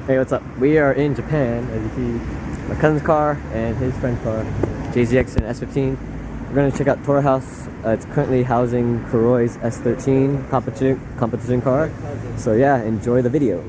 Hey, what's up? We are in Japan, as you see, my cousin's car and his friend's car, JZX and S15. We're going to check out Toro House. It's currently housing Kuroi's S13 competition car. So yeah, enjoy the video.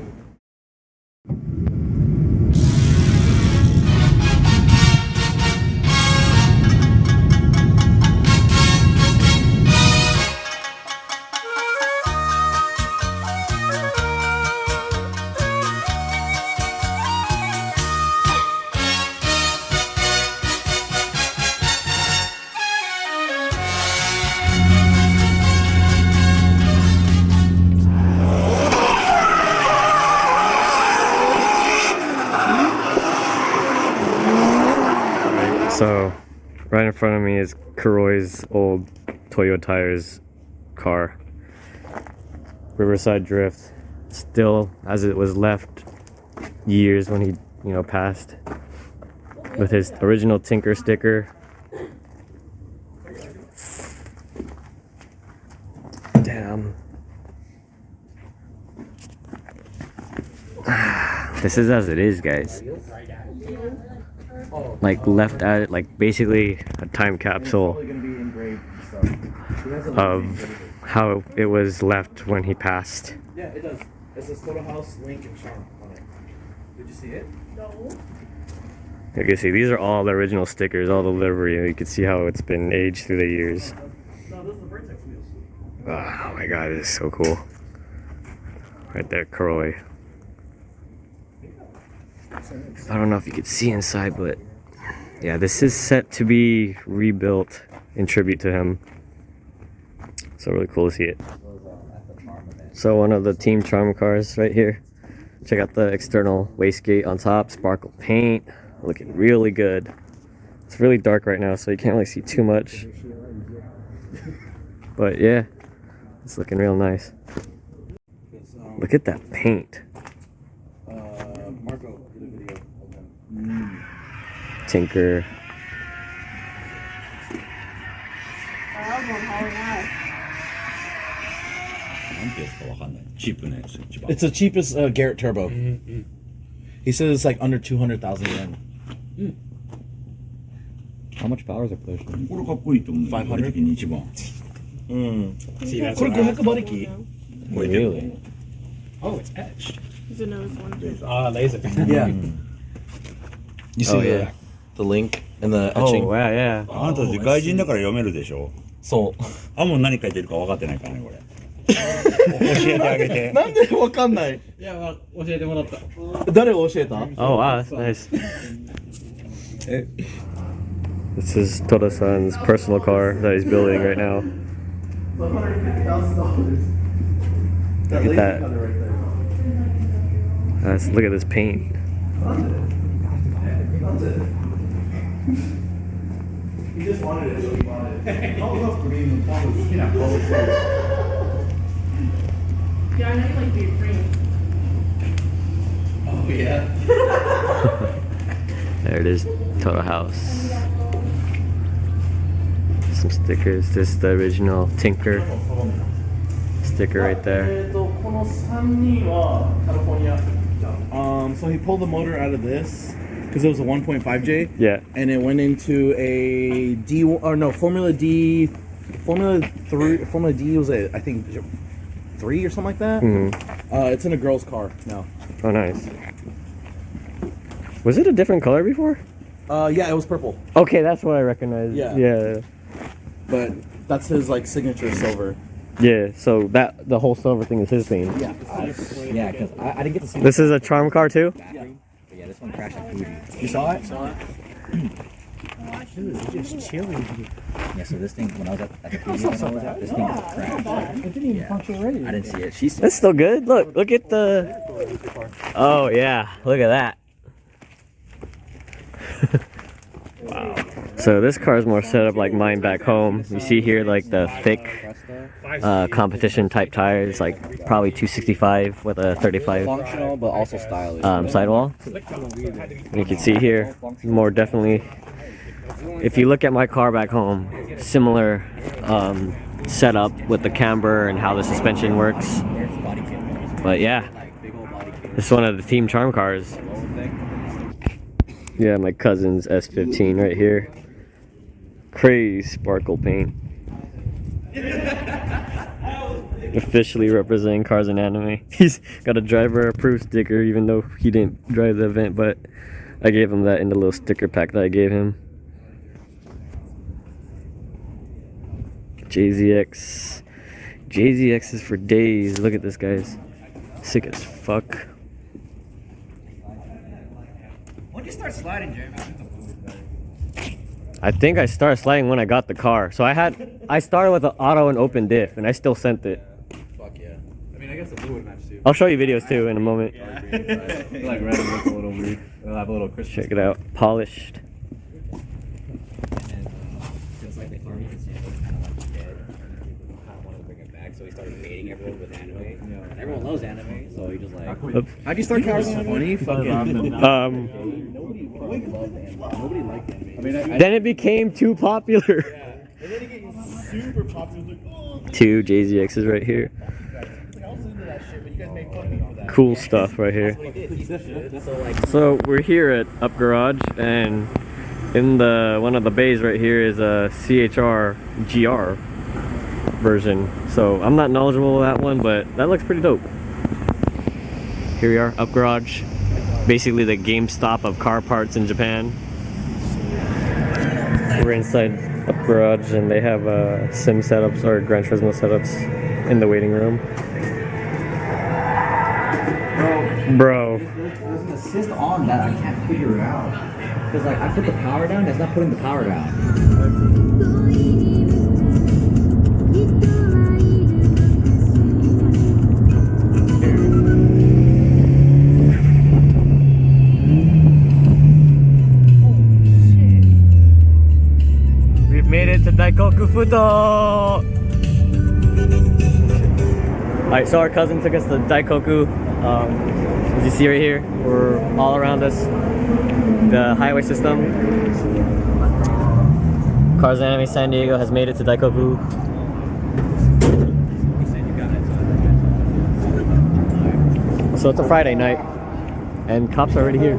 So, right in front of me is Kuroi's old Toyo Tires car. Riverside Drift, still as it was left years when he, passed. With his original Tinker sticker. Damn. This is as it is, guys. Like left at it, like basically a time capsule of how it was left when he passed. Yeah, it does. It says Toto House, Link, and Sean on it. Did you see it? No. You can see these are all the original stickers, all the livery. You can see how it's been aged through the years. No, those are the Vertex wheels. Oh my god, this is so cool. Right there, Kuroi. I don't know if you could see inside, but yeah, this is set to be rebuilt in tribute to him. So really cool to see it. So one of the Team Charm cars right here. Check out the external wastegate on top, sparkle paint, looking really good. It's really dark right now, so you can't really see too much. But yeah, it's looking real nice. Look at that paint. Marco did a video of them. Tinker. It's the cheapest Garrett Turbo. He says it's like under 200,000 yen. How much power is it pushed? 500? See, that's What a what I- good body key. Really? Oh, it's etched. There's a nose one. Laser. Yeah. You see yeah. the link and the Oh etching? wow, yeah. あなたたち外人だから読めるでしょ。そう。あ、もう何書いてるか分かってないからね、これ。教えてあげて。なんでわかんない？いや、まあ、教えてもらった。誰が教えた？ Oh wow, that's nice. This is Toto-san's personal car that he's building right now. $150,000. Look at that. Look at this paint. He just wanted it, so he bought it. Green, Yeah, I know you like beer cream. Oh yeah. There it is, Toto House. Some stickers. This is the original Tinker sticker right there. この3人はカリフォルニア。So he pulled the motor out of this because it was a 1.5J. Yeah. And it went into a D or no Formula D. Formula D was I think 3 or something like that. It's in a girl's car now. Oh, nice. Was it a different color before? Yeah, it was purple. Okay, that's what I recognized. Yeah. Yeah. But that's his like signature silver. Yeah. So the whole silver thing is his thing. Yeah. Yeah, because I didn't get to see This is a charm car too. that. But yeah, this one crashed at Fuji. You saw it? Dude, it's just chilling. Yeah, so this thing, when I was at the Fuji, when I was at, this thing crashed. It didn't even function already. I didn't see it. She said, That's still good. Look at the. Oh yeah, look at that. Wow. So this car is more set up like mine back home. You see here like the thick competition type tires, like probably 265 with a 35 functional, but also stylish. sidewall. And you can see here more definitely. If you look at my car back home, similar setup with the camber and how the suspension works. But yeah, It's one of the Team Charm cars. Yeah, my cousin's S15 right here. Crazy sparkle paint. Officially representing cars in anime. He's got a driver approved sticker, even though he didn't drive the event, but I gave him that in the little sticker pack that I gave him. JZX. JZX is for days. Look at this, guys. Sick as fuck. When did you start sliding, Jeremy? I think I started sliding when I got the car. So I started with an auto and open diff, and I still sent it. Fuck yeah. I mean, I guess the blue would match too. I'll show you videos too in a moment. Like red looks a little weird. It'll have a little Christmas. Check it out. Polished. Feels like the army is kind of like dead. People kind of wanted to bring it back, so he started baiting everyone with anime. And everyone loves anime, so he just like. Oops. How'd you start cars? Funny. Fucking. Nobody loved anime. Nobody liked anime. I mean, Then it became too popular. And then it gets super popular. Like, oh, Two JZXs right here. I was into that shit, but you guys made fun of me for that. Cool stuff right here. So we're here at Up Garage, and in the one of the bays right here is a CHR GR version. So I'm not knowledgeable of that one, but that looks pretty dope. Here we are, Up Garage, basically the GameStop of car parts in Japan. We're inside Up Garage, and they have sim setups or Gran Turismo setups in the waiting room. Bro. There's an assist on that I can't figure it out. Because like I put the power down, it's not putting the power down. We've made it to Daikoku Futo! Alright, so our cousin took us to Daikoku. As you see right here, we're all around us. The highway system. Cars Anime San Diego has made it to Daikoku. So it's a Friday night, and cops are already here.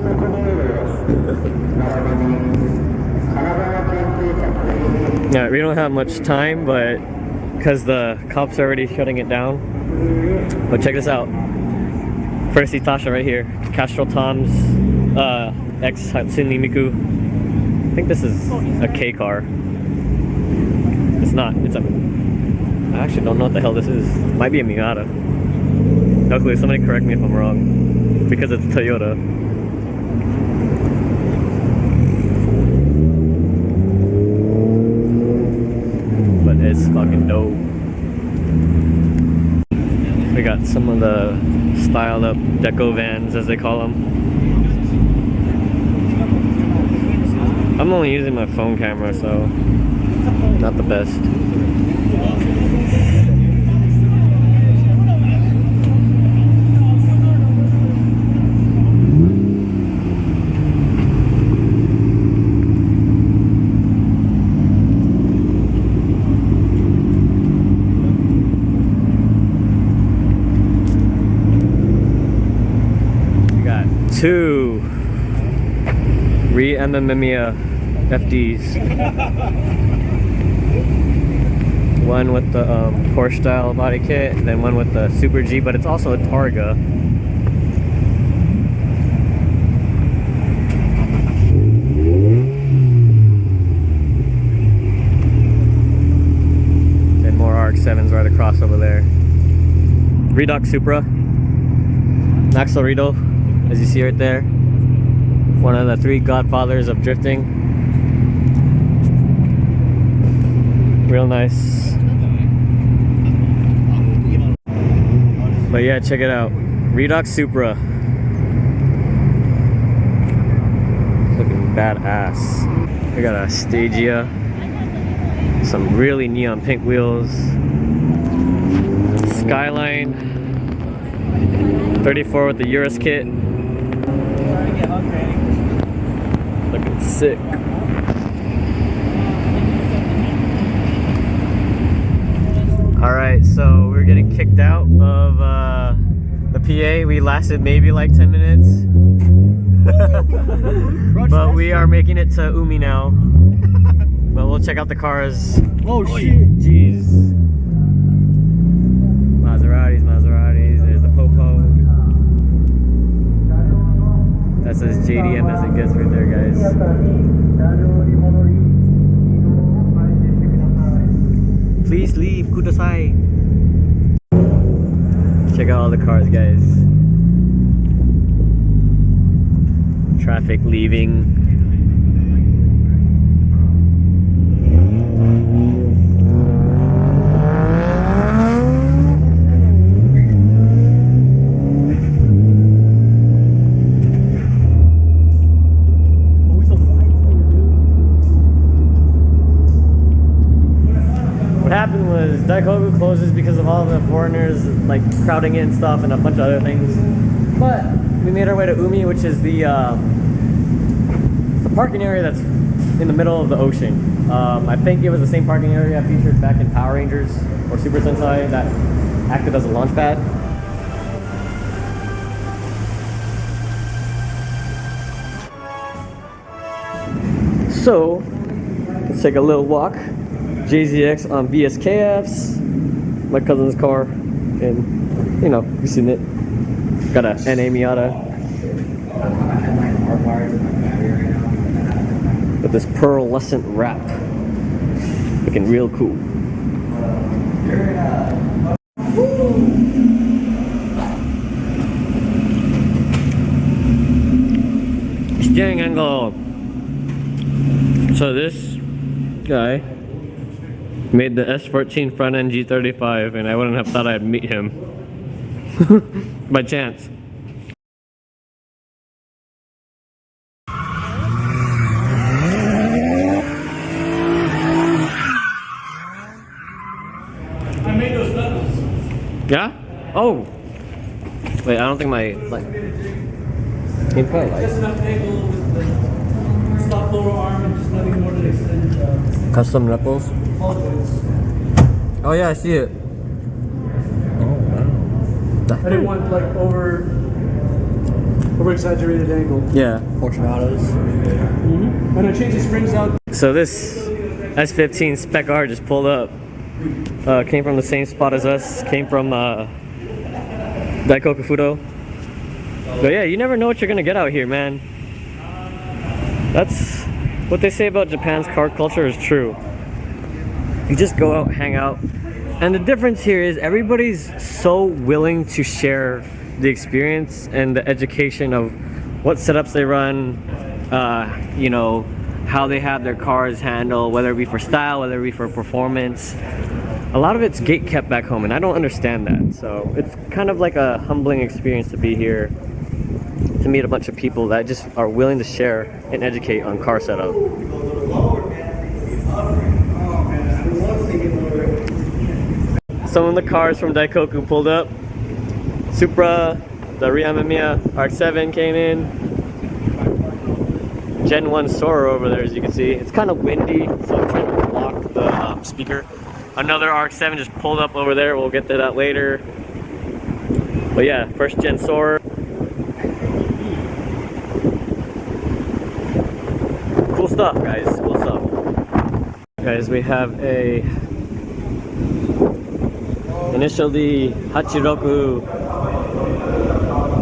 Yeah, we don't have much time, but because the cops are already shutting it down. But check this out. First Tasha right here. Castrol Tom's ex Hatsune Miku. I think this is a K car. It's not. It's a. I actually don't know what the hell this is. Might be a Miata. No clue. Somebody correct me if I'm wrong. Because it's Toyota. But it's fucking dope. We got some of the styled up deco vans, as they call them. I'm only using my phone camera, so not the best. Two Onevia FDs. One with the Porsche style body kit, and then one with the Super G, but it's also a Targa. And more RX-7s right across over there. Redux Supra. Maxorito, as you see right there. One of the three godfathers of drifting. Real nice. But yeah, check it out. Redux Supra. Looking badass. We got a Stagia. Some really neon pink wheels. Skyline. 34 with the Urus kit. Looking sick. Alright, so we're getting kicked out of the PA. We lasted maybe like 10 minutes. But we are making it to Umi now. But we'll check out the cars. Oh shit! Jeez. Maseratis. There's the Popo. That's as JDM as it gets right there, guys. Please leave, kudasai. Check out all the cars, guys. Traffic leaving. What happened was Daikoku closes because of all the foreigners like crowding in stuff and a bunch of other things. But we made our way to Umi, which is the parking area that's in the middle of the ocean. I think it was the same parking area featured back in Power Rangers or Super Sentai that acted as a launch pad. So let's take a little walk. JZX on BSKFs, my cousin's car, and you know, you've seen it. Got a NA Miata with this pearlescent wrap, looking real cool. Steering angle. So this guy made the S14 front end G35, and I wouldn't have thought I'd meet him by chance. I made those knuckles. Yeah? Oh! Wait, I don't think my light. It's probably light. Just enough angle with the stop lower arm and just nothing more to extend Custom knuckles? all joints. Oh yeah, I see it. I didn't want like over exaggerated angle. Yeah. Fortunatos. And I changed the springs out. So this S15 Spec R just pulled up. Came from the same spot as us. Came from Daikoku Fudo. But yeah, you never know what you're gonna get out here, man. That's what they say about Japan's car culture is true. You just go out, hang out. And the difference here is everybody's so willing to share the experience and the education of what setups they run, you know, how they have their cars handled, whether it be for style, whether it be for performance. A lot of it's gate kept back home, and I don't understand that. So it's kind of like a humbling experience to be here, to meet a bunch of people that just are willing to share and educate on car setup. Some of the cars from Daikoku pulled up. Supra, the Yamaha RX-7 came in. Gen 1 Sora over there, as you can see. It's kind of windy, so I'm trying to block the speaker. Another RX-7 just pulled up over there. We'll get to that later. But yeah, first gen Sora. Cool stuff, guys. Cool stuff. Guys, we have a Initial D Hachiroku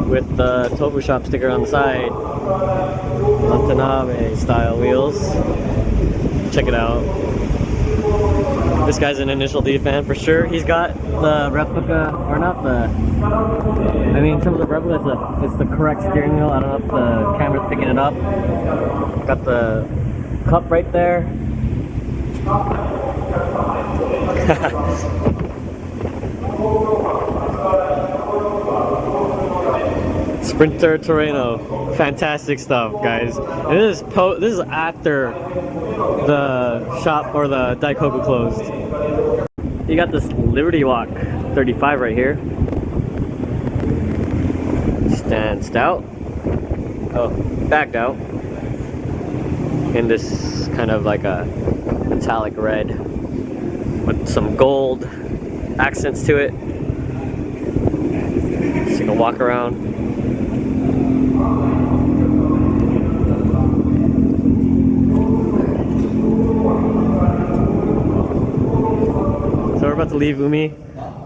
with the Tofu Shop sticker on the side. Watanabe style wheels. Check it out. This guy's an Initial D fan for sure. He's got the replica, or not the, I mean in terms of replica, it's the correct steering wheel. I don't know if the camera's picking it up. Got the cup right there. Sprinter Torino, fantastic stuff, guys. And this is after the shop or the Daikoku closed. You got this Liberty Walk 35 right here. Stands out. Oh, backed out. In this kind of like a metallic red with some gold accents to it. Let's take a walk around. So we're about to leave Umi,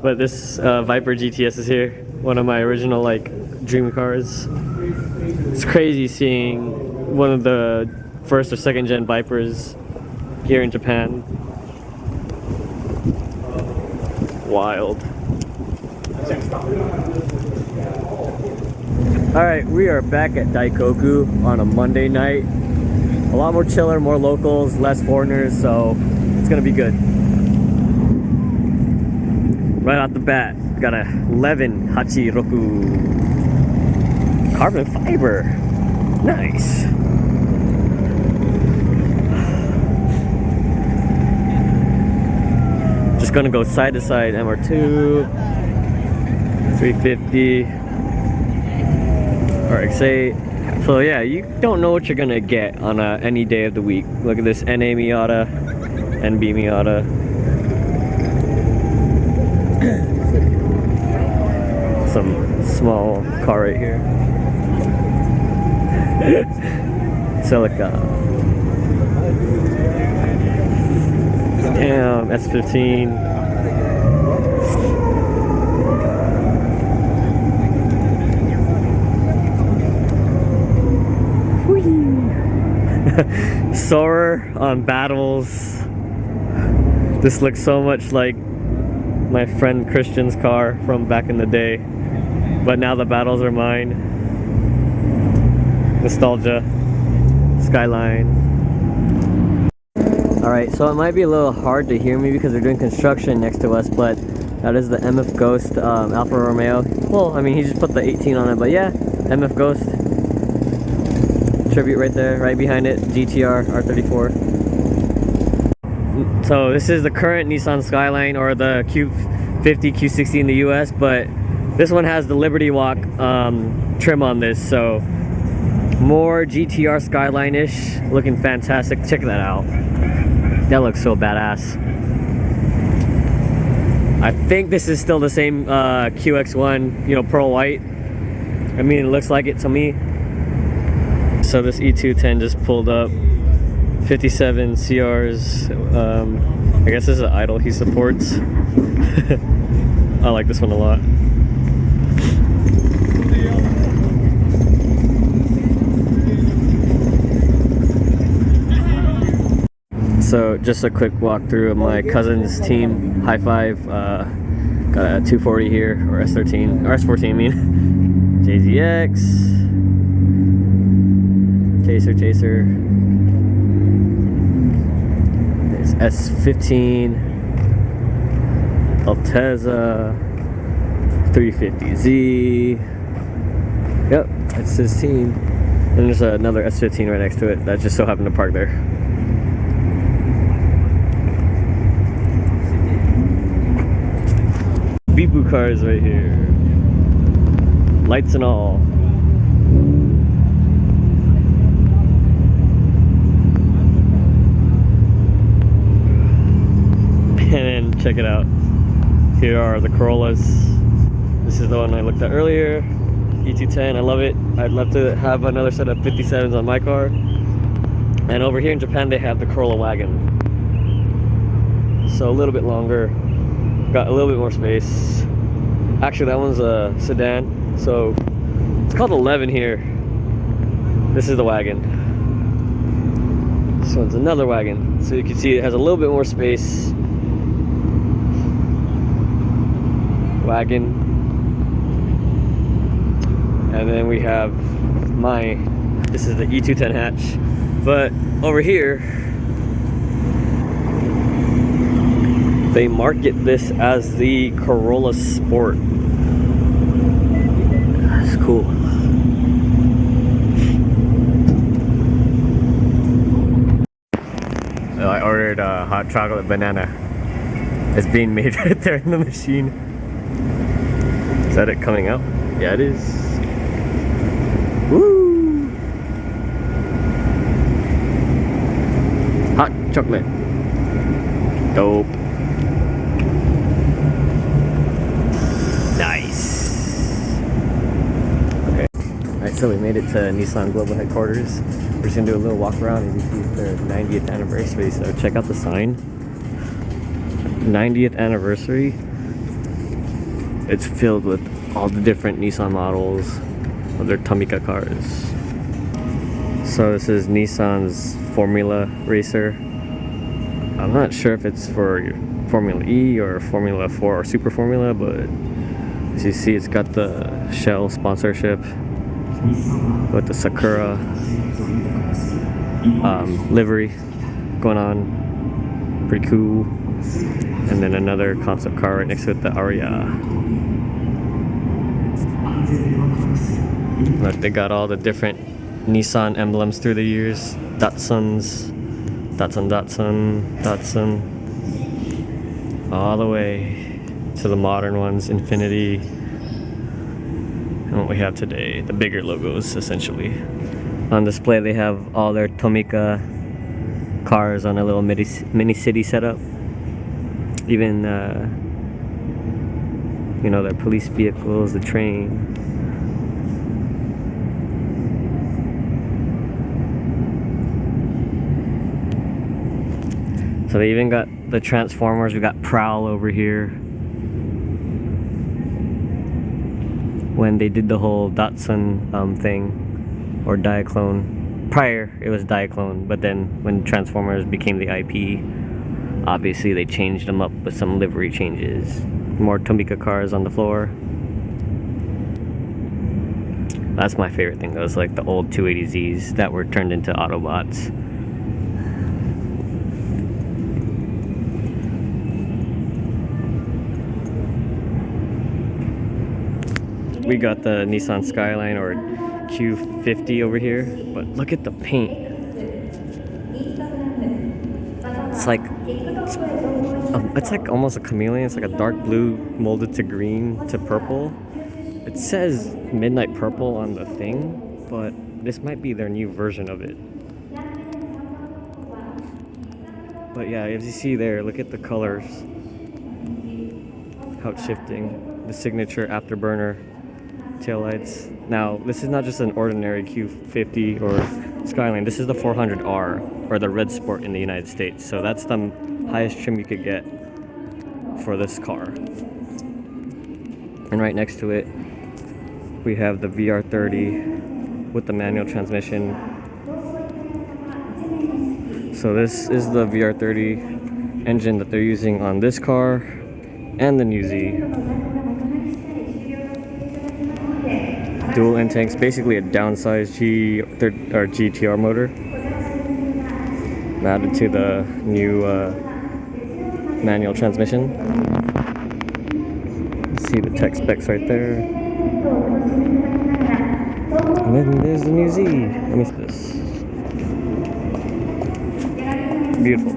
but this Viper GTS is here. One of my original like dream cars. It's crazy seeing one of the first or second gen Vipers here in Japan. Wild. Alright, we are back at Daikoku on a Monday night. A lot more chiller, more locals, less foreigners, so it's gonna be good. Right off the bat, got a 11 Hachiroku carbon fiber. Nice. Just gonna go side to side MR2, 350, RX8. So yeah, you don't know what you're gonna get on any day of the week. Look at this NA Miata, NB Miata. Some small car right here. Silica. Damn, S15. Soarer on battles. This looks so much like my friend Christian's car from back in the day, but now the battles are mine. Nostalgia. Skyline. Alright, so it might be a little hard to hear me because they're doing construction next to us, but that is the MF Ghost Alfa Romeo. Well, I mean, he just put the 18 on it, but yeah, MF Ghost. Tribute right there, right behind it, GTR R34. So this is the current Nissan Skyline, or the Q50, Q60 in the US, but this one has the Liberty Walk trim on this, so more GTR Skyline-ish, looking fantastic. Check that out. That looks so badass. I think this is still the same QX1, you know, pearl white. I mean, it looks like it to me. So this E210 just pulled up. 57 CRs. I guess this is an idle he supports. I like this one a lot. So just a quick walkthrough of my cousin's team. High five. Got a 240 here, or S13, or S14 I mean. JZX. Chaser. There's S15. Altezza. 350Z. Yep, that's his team. And there's another S15 right next to it that just so happened to park there. Beepu cars right here. Lights and all. And then check it out. Here are the Corollas. This is the one I looked at earlier. E210, I love it. I'd love to have another set of 57s on my car. And over here in Japan they have the Corolla wagon. So a little bit longer. Got a little bit more space. Actually, that one's a sedan, so it's called 11 here. This is the wagon. This one's another wagon, so you can see it has a little bit more space. Wagon, and then we have this is the E210 hatch, but over here they market this as the Corolla Sport. That's cool. So I ordered a hot chocolate banana. It's being made right there in the machine. Is that it coming out? Yeah, it is. Woo! Hot chocolate. Dope. Nice. So we made it to Nissan Global Headquarters. We're just gonna do a little walk around and see their 90th anniversary. So check out the sign. 90th anniversary. It's filled with all the different Nissan models of their Tomica cars. So this is Nissan's Formula Racer. I'm not sure if it's for Formula E or Formula 4 or Super Formula, but as you see, it's got the Shell sponsorship with the Sakura livery going on. Pretty cool. And then another concept car right next to it, the Aria. Look, they got all the different Nissan emblems through the years. Datsuns, Datsun, all the way to the modern ones, Infinity, and what we have today, the bigger logos essentially. On display they have all their Tomica cars on a little mini city setup. Even you know, their police vehicles, the train. So they even got the Transformers. We got Prowl over here. When they did the whole Datsun thing, or Diaclone. Prior it was Diaclone, but then when Transformers became the IP, obviously they changed them up with some livery changes. More Tomica cars on the floor. That's my favorite thing, those like the old 280Zs that were turned into Autobots. We got the Nissan Skyline or Q50 over here, but look at the paint. It's like almost a chameleon. It's like a dark blue molded to green to purple. It says midnight purple on the thing, but this might be their new version of it. But yeah, as you see there, look at the colors, how it's shifting. The signature afterburner taillights. Now, this is not just an ordinary Q50 or Skyline. This is the 400R, or the Red Sport in the United States. So that's the highest trim you could get for this car. And right next to it, we have the VR30 with the manual transmission. So this is the VR30 engine that they're using on this car and the new Z. Dual intakes, basically a downsized GTR motor, added to the new manual transmission. See the tech specs right there. And then there's the new Z. Let me see this. Beautiful.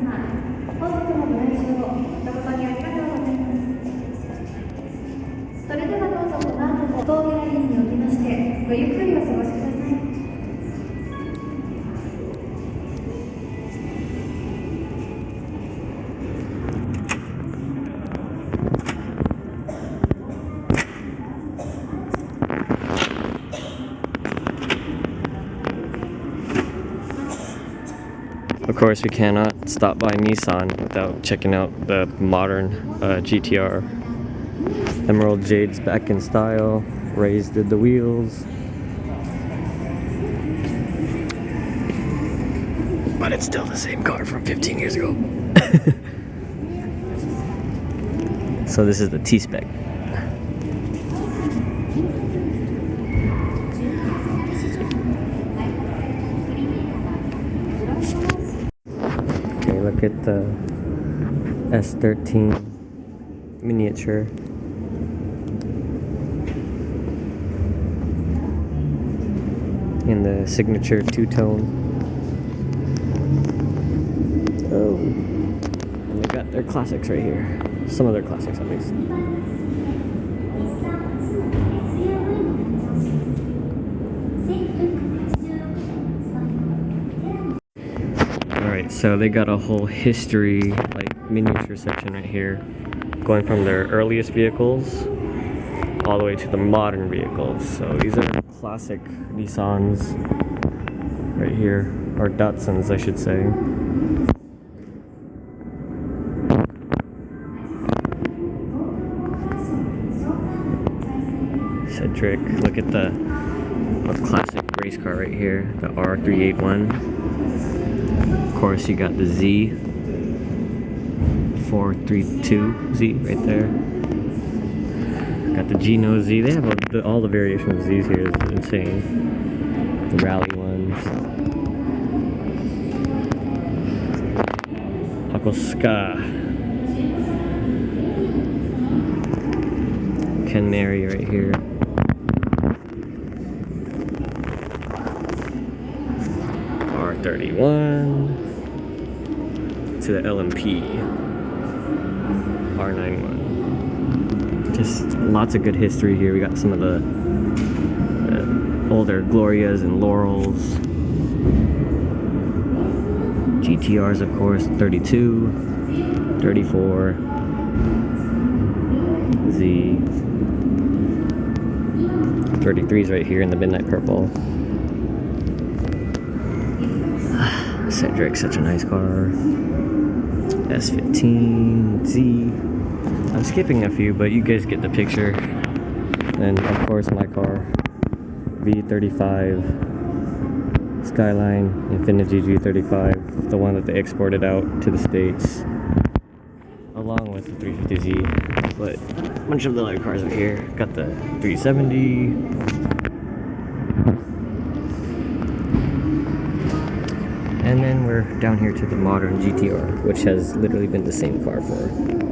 Of course, we cannot stop by Nissan without checking out the modern GTR. Emerald Jade's back in style. Raised did the wheels. But it's still the same car from 15 years ago. So this is the T-Spec. Okay, look at the S13 miniature. In the signature two-tone. Oh, and they got their classics right here. Some of their classics, at least. Alright, so they got a whole history, like miniature section right here, going from their earliest vehicles all the way to the modern vehicles. So these are classic Nissans right here, or Datsuns I should say. Cedric, look at the classic race car right here, the R381. Of course you got the Z 432Z right there. Got the Geno Z. They have all the variations of Z's here. It's insane. The rally ones. Hakosuka. Canary right here. R31 to the LMP. R91. Just lots of good history here. We got some of the older Glorias and Laurels. GTRs, of course, 32, 34, Z, 33s right here in the midnight purple. Cedric, such a nice car. S15, Z. I'm skipping a few, but you guys get the picture. And of course my car, V35 Skyline Infiniti G35, the one that they exported out to the States, along with the 350Z. But a bunch of the other cars out here. Got the 370. And then we're down here to the modern GTR, which has literally been the same car for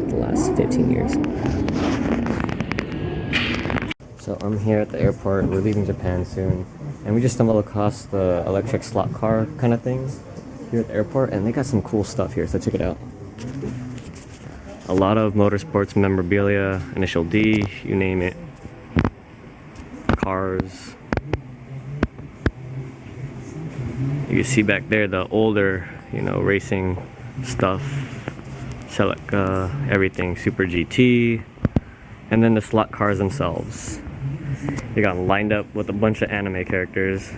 the last 15 years. So I'm here at the airport. We're leaving Japan soon. And we just stumbled across the electric slot car kind of thing here at the airport. And they got some cool stuff here, so check it out. A lot of Motorsports Memorabilia, Initial D, you name it. Cars. You can see back there the older, racing stuff. Celica, everything, Super GT. And then the slot cars themselves. They got lined up with a bunch of anime characters.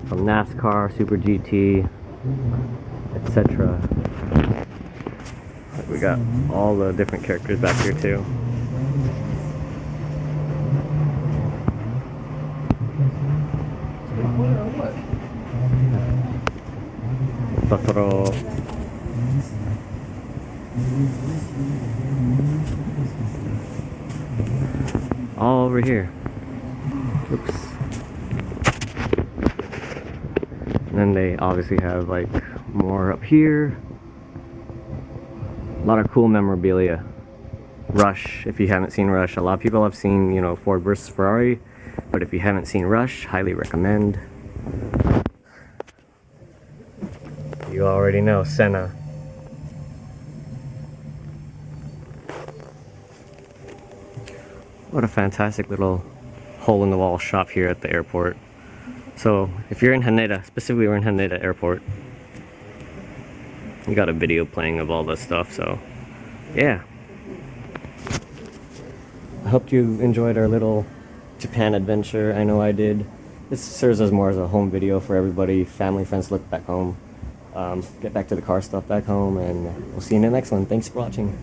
From NASCAR, Super GT, etc. We got all the different characters back here too. Toto. All over here. Oops. And then they obviously have like more up here. A lot of cool memorabilia. Rush, if you haven't seen Rush. A lot of people have seen, Ford versus Ferrari. But if you haven't seen Rush, highly recommend. You already know Senna. What a fantastic little hole-in-the-wall shop here at the airport. So, if you're in Haneda, specifically we're in Haneda Airport, we got a video playing of all this stuff, so yeah. I hope you enjoyed our little Japan adventure. I know I did. This serves as more as a home video for everybody, family, friends, look back home. Get back to the car stuff back home, and we'll see you in the next one. Thanks for watching.